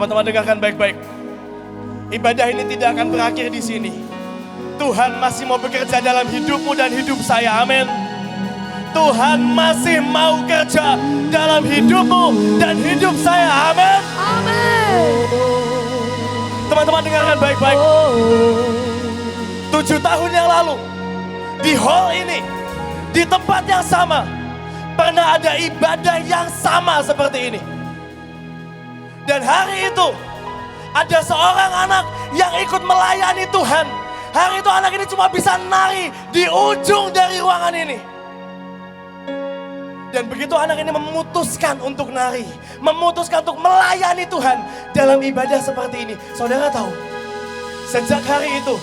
Teman-teman dengarkan baik-baik. Ibadah ini tidak akan berakhir di sini. Tuhan masih mau bekerja dalam hidupmu dan hidup saya. Amin. Tuhan masih mau kerja dalam hidupmu dan hidup saya. Amin. Amin. Teman-teman dengarkan baik-baik. 7 tahun yang lalu, di hall ini, di tempat yang sama, pernah ada ibadah yang sama seperti ini. Dan hari itu, ada seorang anak yang ikut melayani Tuhan. Hari itu anak ini cuma bisa nari di ujung dari ruangan ini. Dan begitu anak ini memutuskan untuk nari, memutuskan untuk melayani Tuhan dalam ibadah seperti ini. Saudara tahu, sejak hari itu,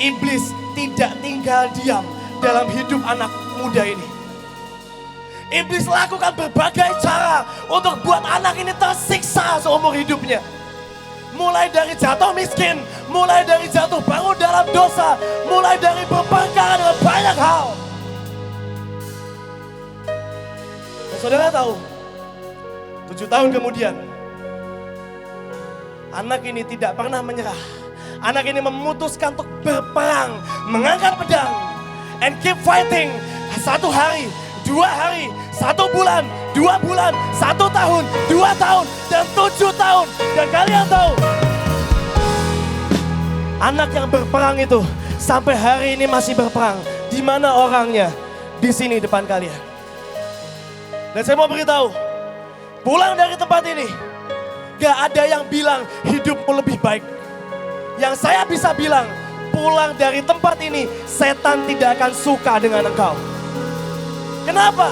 iblis tidak tinggal diam dalam hidup anak muda ini. Iblis lakukan berbagai cara untuk buat anak ini tersiksa seumur hidupnya. Mulai dari jatuh miskin, mulai dari jatuh bangun dalam dosa, mulai dari berperkara dengan banyak hal. Dan saudara tahu, 7 tahun kemudian, anak ini tidak pernah menyerah. Anak ini memutuskan untuk berperang, mengangkat pedang, and keep fighting. 1 hari, 2 hari, 1 bulan, 2 bulan, 1 tahun, 2 tahun, dan 7 tahun. Dan kalian tahu, anak yang berperang itu sampai hari ini masih berperang. Di mana orangnya? Di sini depan kalian. Dan saya mau beritahu, pulang dari tempat ini, gak ada yang bilang hidupmu lebih baik. Yang saya bisa bilang, pulang dari tempat ini, setan tidak akan suka dengan engkau. Kenapa?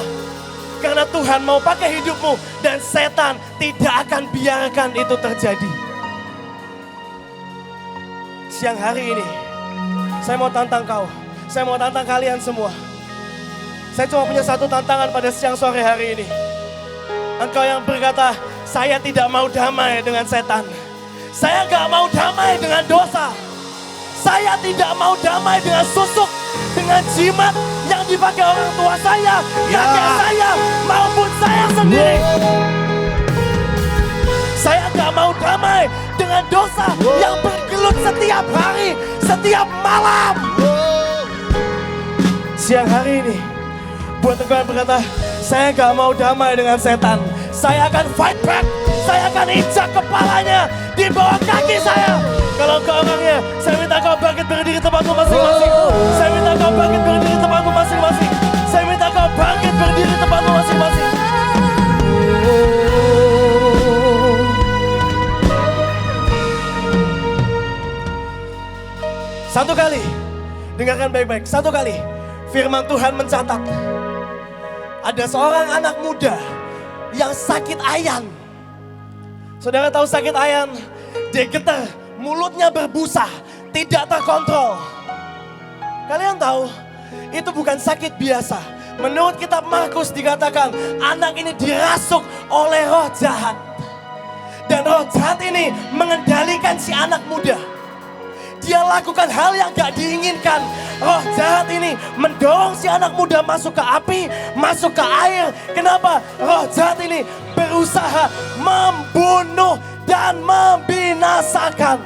Karena Tuhan mau pakai hidupmu dan setan tidak akan biarkan itu terjadi. Siang hari ini, saya mau tantang kau. Saya mau tantang kalian semua. Saya cuma punya 1 tantangan pada siang sore hari ini. Engkau yang berkata, saya tidak mau damai dengan setan. Saya gak mau damai dengan dosa. Saya tidak mau damai dengan susuk, dengan jimat yang dipakai orang tua saya, kakek saya, maupun saya sendiri. Saya gak mau damai dengan dosa yang bergelut setiap hari, setiap malam. Siang hari ini, buat engkau yang berkata, saya gak mau damai dengan setan. Saya akan fight back. Saya akan injak kepalanya di bawah kaki saya. Kalau engkau orangnya, saya minta kau bangkit berdiri tempatmu masing-masing. Saya minta kau bangkit berdiri tempatmu masing-masing. Saya minta kau bangkit berdiri tempatmu masing-masing. Satu kali, dengarkan baik-baik. 1 kali, firman Tuhan mencatat, ada seorang anak muda yang sakit ayan. Saudara tahu sakit ayan? Dia getar, mulutnya berbusa, tidak terkontrol. Kalian tahu, itu bukan sakit biasa. Menurut kitab Markus dikatakan, anak ini dirasuk oleh roh jahat. Dan roh jahat ini mengendalikan si anak muda. Dia lakukan hal yang gak diinginkan. Roh jahat ini mendorong si anak muda masuk ke api, masuk ke air. Kenapa? Roh jahat ini berusaha membunuh dan membinasakan.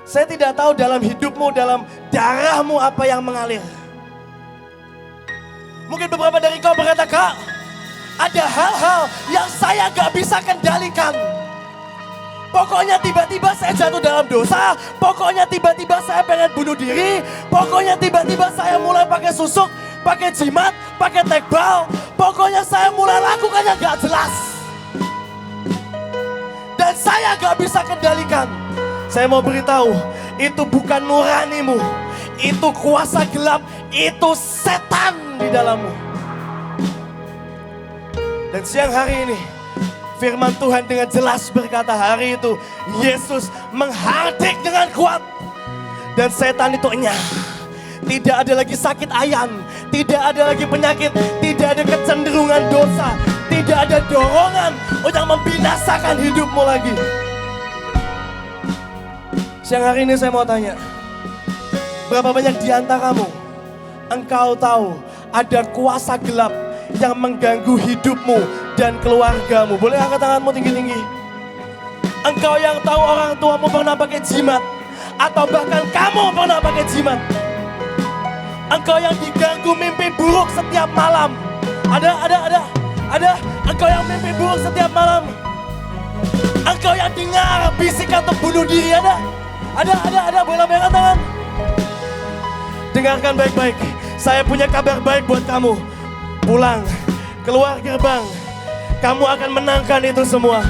Saya tidak tahu dalam hidupmu, dalam darahmu apa yang mengalir. Mungkin beberapa dari kau berkata, Kak, ada hal-hal yang saya gak bisa kendalikan. Pokoknya tiba-tiba saya jatuh dalam dosa. Pokoknya tiba-tiba saya pengen bunuh diri. Pokoknya tiba-tiba saya mulai pakai susuk, pakai jimat, pakai tekbal. Pokoknya saya mulai lakukannya gak jelas. Dan saya gak bisa kendalikan. Saya mau beritahu, itu bukan nuranimu. Itu kuasa gelap, itu setan di dalammu. Dan siang hari ini, firman Tuhan dengan jelas berkata, hari itu Yesus menghardik dengan kuat. Dan setan itu enyah. Tidak ada lagi sakit ayan, tidak ada lagi penyakit, tidak ada kecenderungan dosa, tidak ada dorongan untuk membinasakan hidupmu lagi. Siang hari ini saya mau tanya, berapa banyak di antaramu engkau tahu ada kuasa gelap yang mengganggu hidupmu dan keluargamu. Boleh angkat tanganmu tinggi-tinggi. Engkau yang tahu orang tuamu pernah pakai jimat, atau bahkan kamu pernah pakai jimat. Engkau yang diganggu mimpi buruk setiap malam. Ada. Engkau yang mimpi buruk setiap malam. Engkau yang dengar bisikan untuk bunuh diri. Ada. Boleh angkat tangan. Dengarkan baik-baik. Saya punya kabar baik buat kamu. Pulang, keluar gerbang. Kamu akan menangkan itu semua.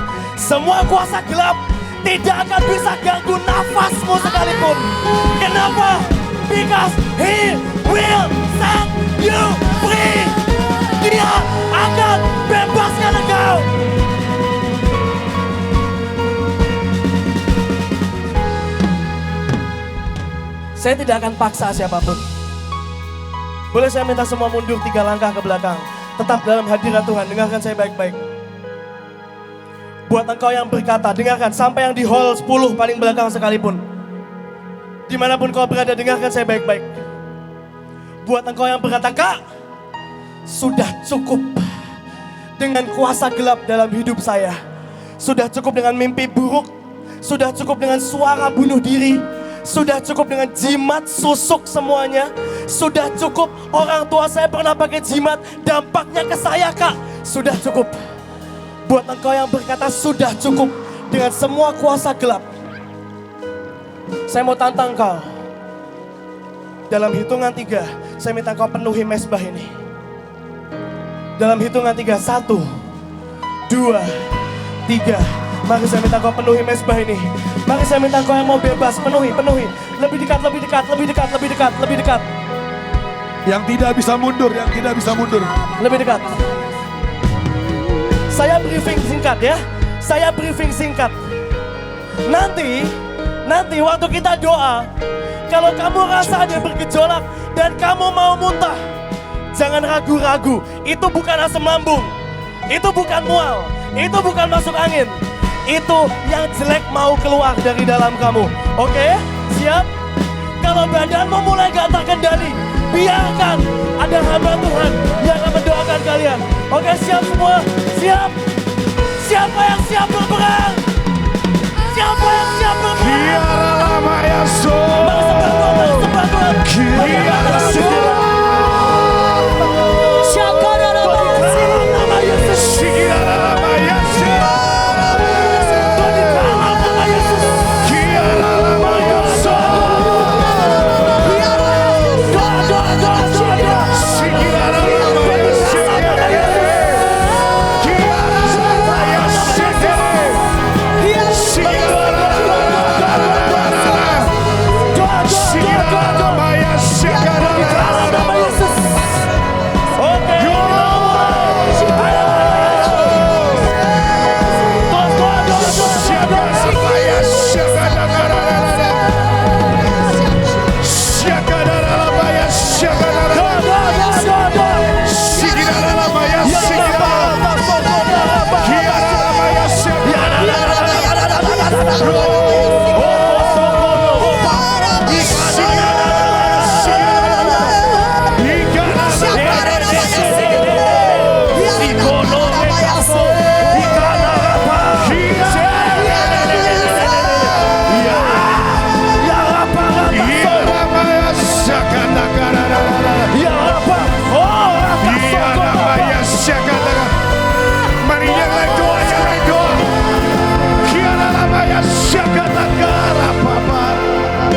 Semua kuasa gelap tidak akan bisa ganggu nafasmu sekalipun. Kenapa? Because He will set you free. Dia akan bebaskan engkau. Saya tidak akan paksa siapapun. Boleh saya minta semua mundur 3 langkah ke belakang. Tetap dalam hadirat Tuhan, dengarkan saya baik-baik. Buat engkau yang berkata, dengarkan, sampai yang di hall 10 paling belakang sekalipun. Dimanapun kau berada, dengarkan saya baik-baik. Buat engkau yang berkata, Kak, sudah cukup dengan kuasa gelap dalam hidup saya. Sudah cukup dengan mimpi buruk. Sudah cukup dengan suara bunuh diri. Sudah cukup dengan jimat, susuk semuanya. Sudah cukup orang tua saya pernah pakai jimat. Dampaknya ke saya, Kak. Sudah cukup. Buat engkau yang berkata sudah cukup dengan semua kuasa gelap. Saya mau tantang kau. Dalam hitungan 3, saya minta kau penuhi mesbah ini. Dalam hitungan 3, 1, 2, 3. Mari saya minta kau penuhi mesbah ini. Mari saya minta kau yang mau bebas, penuhi. Lebih dekat. Yang tidak bisa mundur. Lebih dekat. Saya briefing singkat ya. Nanti waktu kita doa, kalau kamu rasa ada bergejolak dan kamu mau muntah, jangan ragu-ragu. Itu bukan asam lambung. Itu bukan mual. Itu bukan masuk angin. Itu yang jelek mau keluar dari dalam kamu. Oke? Siap? Kalau badanmu mulai gak terkendali, biarkan ada hamba Tuhan yang akan mendoakan kalian. Oke, siap semua? Siap? Siapa yang siap berperang? Siapa yang siap berperang? Mari sembah Tuhan.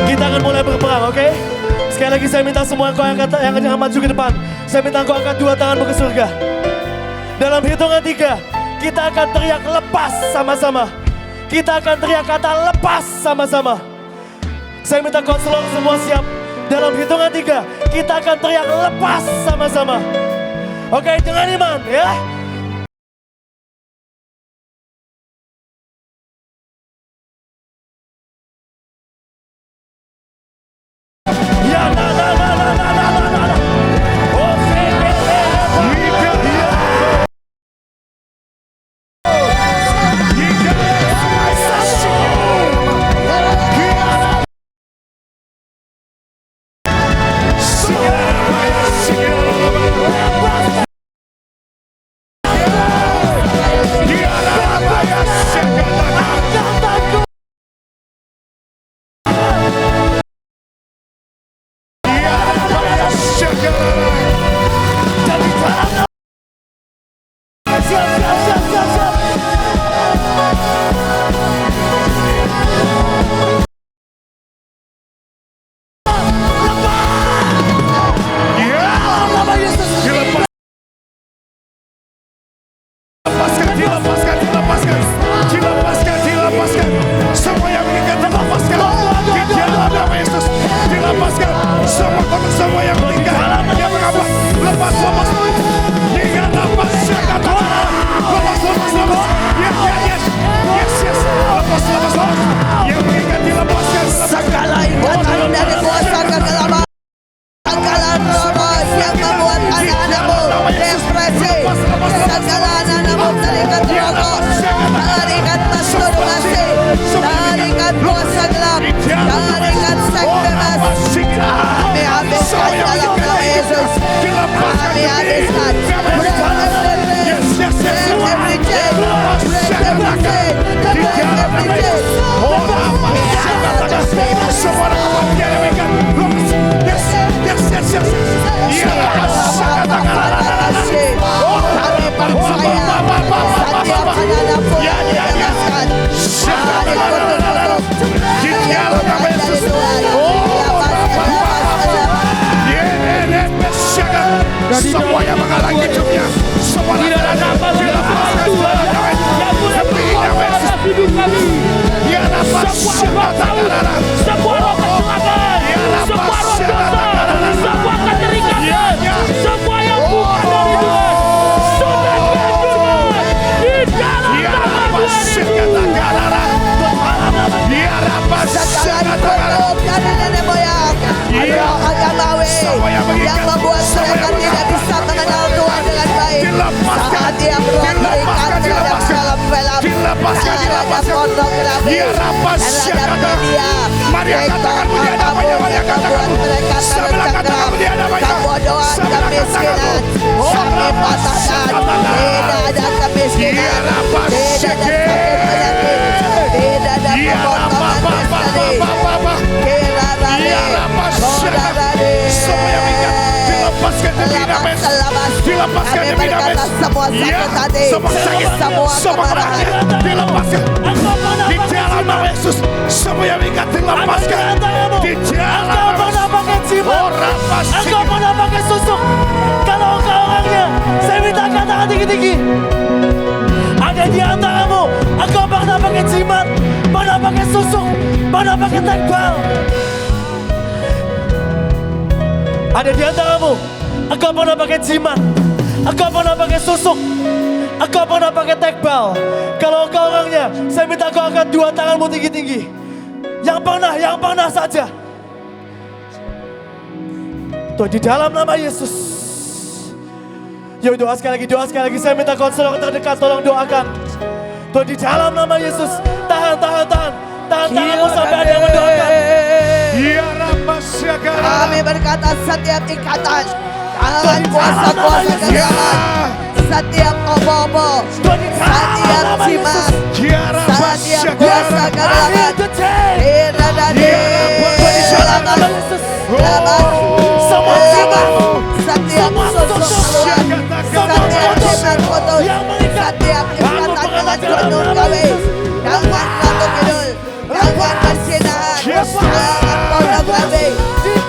Kita akan mulai berperang, oke? Sekali lagi saya minta semua engkau yang akan maju ke depan. Saya minta engkau angkat 2 tanganmu ke surga. Dalam hitungan 3, kita akan teriak lepas sama-sama. Kita akan teriak kata lepas sama-sama. Saya minta kau semua siap. Dalam hitungan 3, kita akan teriak lepas sama-sama. Oke, dengan iman ya. Lepaskan dalam nama Yesus. Kami habiskan. Break every chain. Break every chain. Break every chain. Semua kematian yang mengikat. Yes. Kami percaya setiap anak-anak pun dibebaskan. Semua yang menghalangi hidupnya, semua Tidak ada apa-apa yang boleh atas hidup kami. Semua roh semua roh kecelakaan, semua roh dosa, semua keterikatan, semua yang bukan dari Tuhan, sudah dihancurkan di dalam nama Tuhan Yesus. Kutuk dari nenek moyang, roh agamawi yang membuat mereka tidak bisa mengenal Tuhan dengan baik. Saat dia terikat terhadap film-film, terhadap pornografi, terhadap media, TikTok, apapun yang membuat mereka tercengkeram, kebodohan, kemiskinan, kami patahkan. Tidak ada kemiskinan, tidak ada sakit penyakit, tidak ada pemotongan misteri. Dilepaskan Kami berkata semua sakit hati, semua kemarahan, dilepaskan di dalam nama Yesus. Semua yang mengikat dilepaskan di dalam nama Yesus. Engkau pernah pakai susuk. Kalau engkau orangnya, saya minta katakan tinggi-tinggi. Ada di antaramu, engkau pernah pakai jimat, pernah pakai susuk, pernah pakai tekbal. Ada di antaramu, engkau pernah pakai jimat, engkau pernah pakai susuk, engkau pernah pakai tekbal. Kalau engkau orangnya, saya minta engkau angkat dua tanganmu tinggi-tinggi. Yang pernah saja. Tuh di dalam nama Yesus. Yuk doa sekali lagi. Saya minta konselor terdekat tolong doakan. Tuh di dalam nama Yesus. Tahan tanganmu sampai ada yang mendoakan. kami berkata setiap ikatan, tangan kuasa-kuasa kegelapan, setiap obo-obo, setiap jimat, setiap kuasa kegelapan, semua jimat, setiap sosok keluar, setiap jimat putus, setiap ikatan dengan gunung kami, jangan satu kidul, jangan bersinahan, jangan pornografi,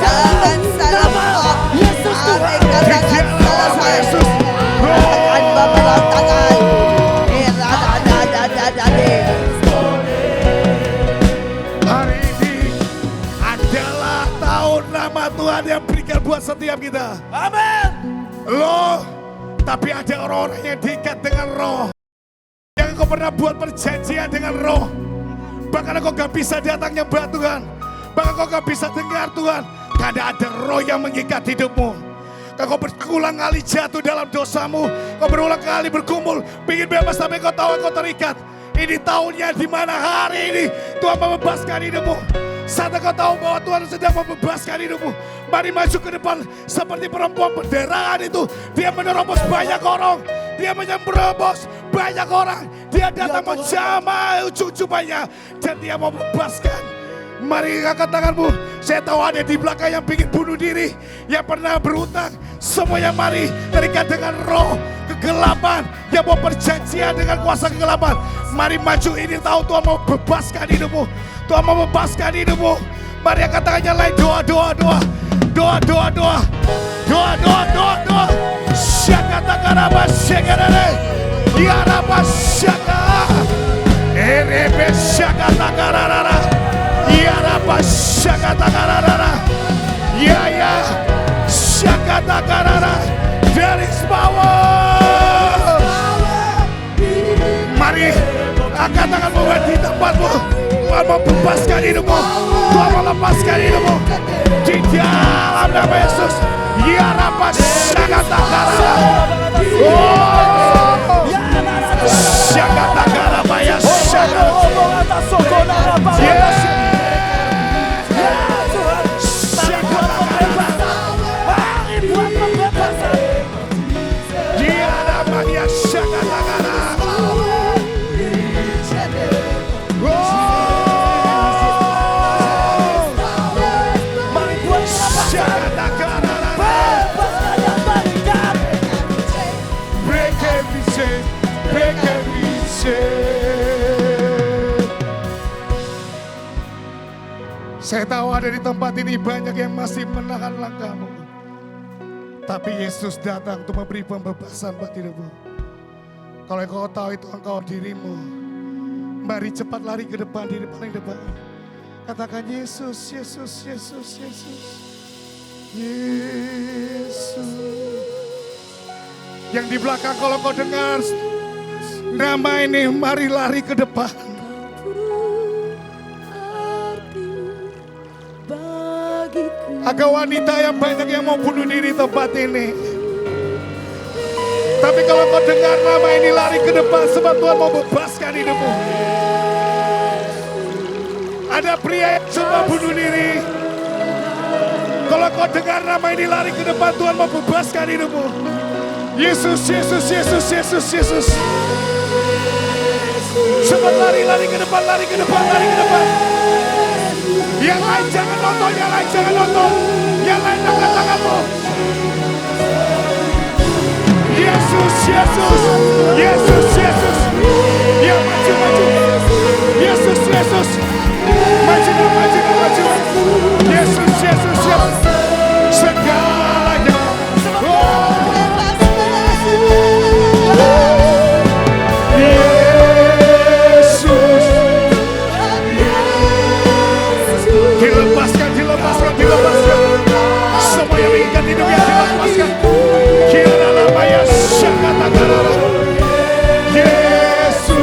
jangan salah pokok, kami katakan selesai, akan pemberontakan, Hari ini adalah tahun nama Tuhan yang berikan buat setiap kita. Amin. Loh, tapi ada orang-orang yang diikat dengan roh. Yang kau pernah buat perjanjian dengan roh. Bahkan kau gak bisa datang nyembah Tuhan. Bahkan kau gak bisa dengar Tuhan. Karena ada roh yang mengikat hidupmu. Kau berulang kali jatuh dalam dosamu. Kau berulang kali bergumul. Ingin bebas tapi kau tahu kau terikat. Ini tahunnya di mana hari ini Tuhan membebaskan hidupmu. Saat kau tahu bahwa Tuhan sedang membebaskan hidupmu, mari maju ke depan seperti perempuan pendarahan itu. Dia menerobos banyak orang, dia menyerobos banyak orang. Dia datang menjamah ujung jubahnya dan dia mau membebaskan. Mari angkat tanganmu. Saya tahu ada di belakang yang ingin bunuh diri, yang pernah berhutang. Semuanya mari terikat dengan roh kegelapan, yang mau perjanjian dengan kuasa kegelapan. Mari maju, ini tahu Tuhan mau bebaskan hidupmu. Tuhan mau bebaskan hidupmu. Mari angkat tangannya lain, doa. Syakatakaraba syakarare. Yaraba syaka. Erebe syakatakarara. Yaraba syakatakarara. Ya syakatakarara. There is power. Mari angkat tanganmu di tempatmu. Tuhan mau bebaskan hidupmu. Tuhan mau lepaskan hidupmu. Di dalam nama Yesus. Ya Rabba Syakatakarara. Oh, Syakatakaraba ya Syakatakarara. Saya tahu ada di tempat ini banyak yang masih menahan langkahmu. Tapi Yesus datang untuk memberi pembebasan buat hidupmu. Kalau engkau tahu itu engkau dirimu, mari cepat lari ke depan, diri paling depan. Katakan Yesus, Yesus, Yesus, Yesus. Yesus. Yang di belakang kalau kau dengar nama ini, mari lari ke depan. Agak wanita yang banyak yang mau bunuh diri tempat ini. Tapi kalau kau dengar nama ini, lari ke depan sebab Tuhan mau bebaskan hidupmu. Ada pria yang coba bunuh diri. Kalau kau dengar nama ini, lari ke depan, Tuhan mau bebaskan hidupmu. Yesus, Yesus, Yesus, Yesus, Yesus. Cepat lari, lari ke depan, lari ke depan, lari ke depan. Yang lain jangan nonton, yang lain jangan nonton. Yang lain angkat tanganmu. Yesus, Yesus, Yesus, Yesus. Ya maju, maju. Yesus, Yesus. Maju, maju, maju. Yesus, Yesus, Yesus. Segalanya. Dilepaskan, dilepaskan, dilepaskan. Semua yang mengikat hidupnya dilepaskan. Kira namanya syakata. Yesus.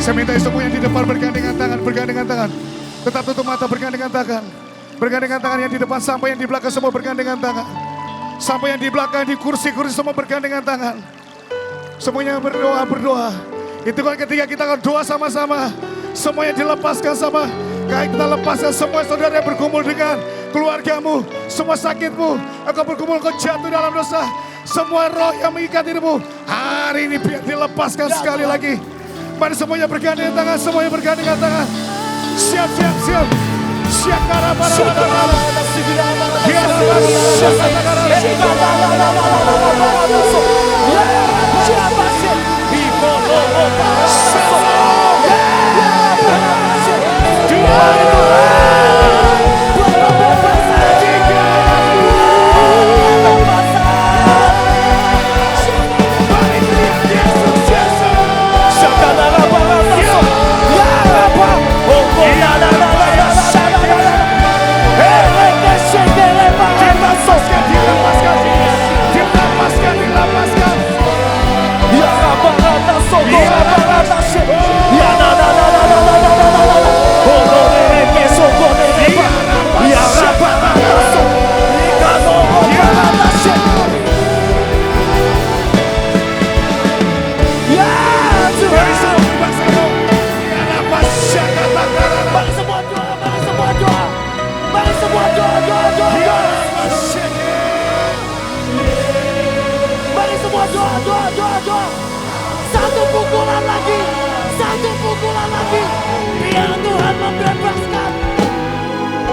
Saya minta semua yang di depan bergandengan tangan, bergandengan tangan. Tetap tutup mata, bergandengan tangan. Bergandengan tangan yang di depan sampai yang di belakang semua bergandengan tangan. Sampai yang di belakang, di kursi-kursi semua bergandengan tangan. Semuanya berdoa, berdoa. Itu kan ketika kita akan doa sama-sama. Semuanya dilepaskan sama. Kayak kita lepaskan semua saudara yang bergumul dengan keluargamu. Semua sakitmu. Engkau bergumul, engkau jatuh dalam dosa. Semua roh yang mengikat hidupmu. Hari ini biar dilepaskan sekali lagi. Mari semuanya bergandengan tangan, semuanya bergandengan tangan. Siap, siap, siap. Siap, Satu pukulan lagi, satu pukulan lagi. Biar Tuhan membebaskan.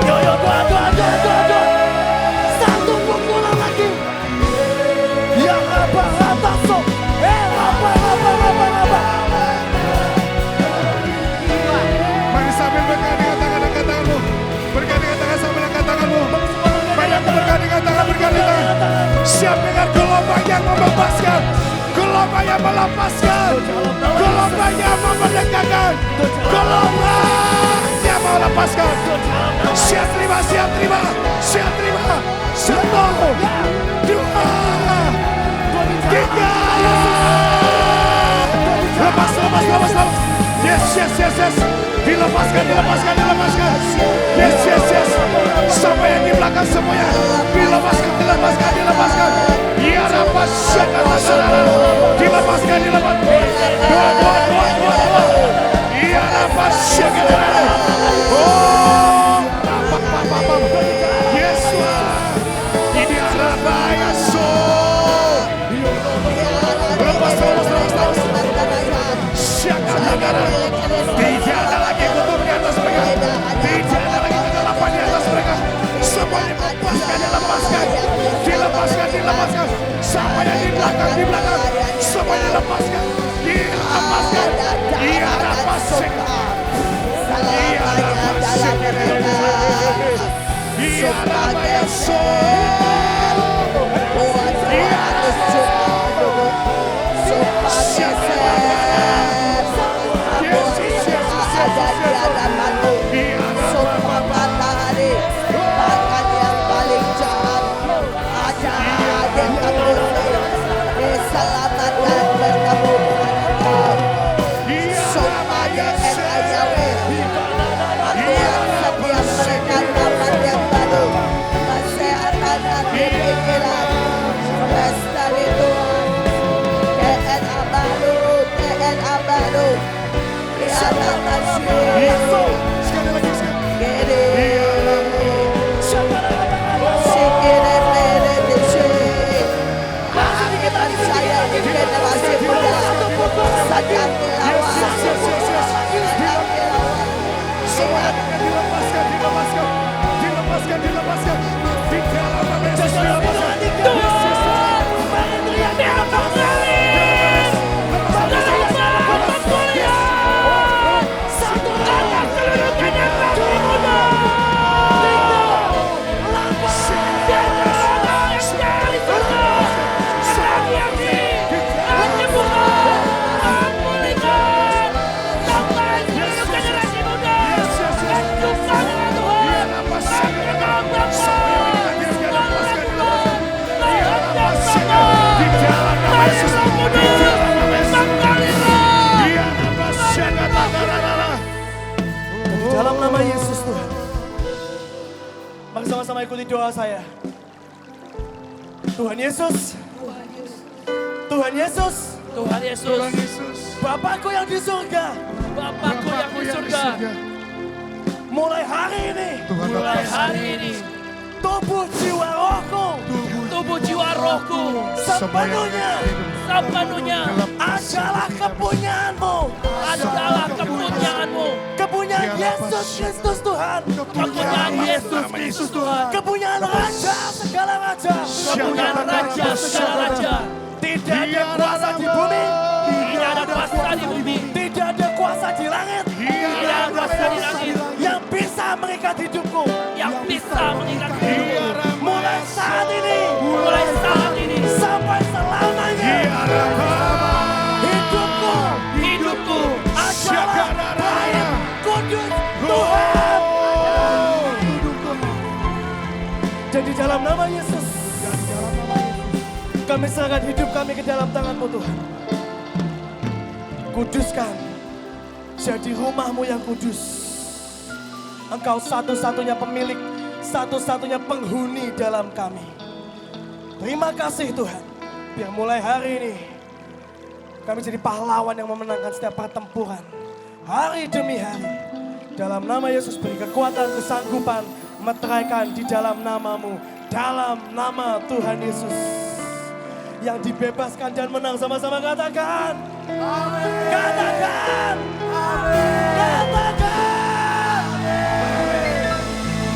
Yo yo doa doa doa doa doa. Satu pukulan lagi. Ya apa rata so. Apa. Mari sambil bergandengan tangan, angkat tanganmu. Bergandengan tangan sambil angkat tanganmu. Banyak bergandengan tangan, bergandengan tangan. Siap dengan gelombang yang membebaskan. Gelombang yang melepaskan. Gelombang yang memerdekakan. Gelombang yang melepaskan. Siap terima, siap terima. Siap terima. 1, 2, 3. Lepas. Yes. Dilepaskan. Yes. Sampai yang di belakang semuanya. Dilepaskan. Ya rapas syakata. Dilepaskan. Doa. Ya rapas syakata. Oh. Yes. Ini adalah Yesus. Lepas. Syakata. Tidak ada lagi kutuk di atas mereka. Tidak ada lagi kegelapan di atas mereka. Semuanya dilepaskan. Dilepaskan. Sampai yang di belakang. Dalam nama Yesus Tuhan. Mari sama-sama ikuti doa saya. Tuhan Yesus. Tuhan Yesus. Tuhan Yesus, Bapakku yang di surga. Bapakku yang di surga, Mulai hari ini. mulai hari ini, Tubuh jiwa rohku. tubuh jiwa rohku Sepenuhnya. Adalah kepunyaanmu. adalah kepunyaanmu. Kepunyaan Yesus Kristus Tuhan. Kepunyaan Yesus Kristus Tuhan. Kepunyaan Raja segala Raja. Kepunyaan Raja segala Raja. Tidak ada kuasa di bumi. Tidak ada kuasa di bumi. Tidak ada kuasa di langit. Tidak ada kuasa di langit Yang bisa mengikat hidupku. yang bisa mengikat hidupku. Mulai saat ini. Mulai saat ini Sampai selamanya. hidupku Adalah baik kudus Tuhan. Jadi dalam nama Yesus. Kami serahkan hidup kami ke dalam tangan-Mu Tuhan. Kuduskan. Jadi rumah-Mu yang kudus. Engkau satu-satunya pemilik, satu-satunya penghuni dalam kami. Terima kasih Tuhan. Biar mulai hari ini kami jadi pahlawan yang memenangkan setiap pertempuran. Hari demi hari. Dalam nama Yesus beri kekuatan, kesanggupan, meteraikan di dalam nama-Mu. Dalam nama Tuhan Yesus. Yang dibebaskan dan menang, sama-sama katakan. Amin. Katakan. Amin. Katakan. Amin.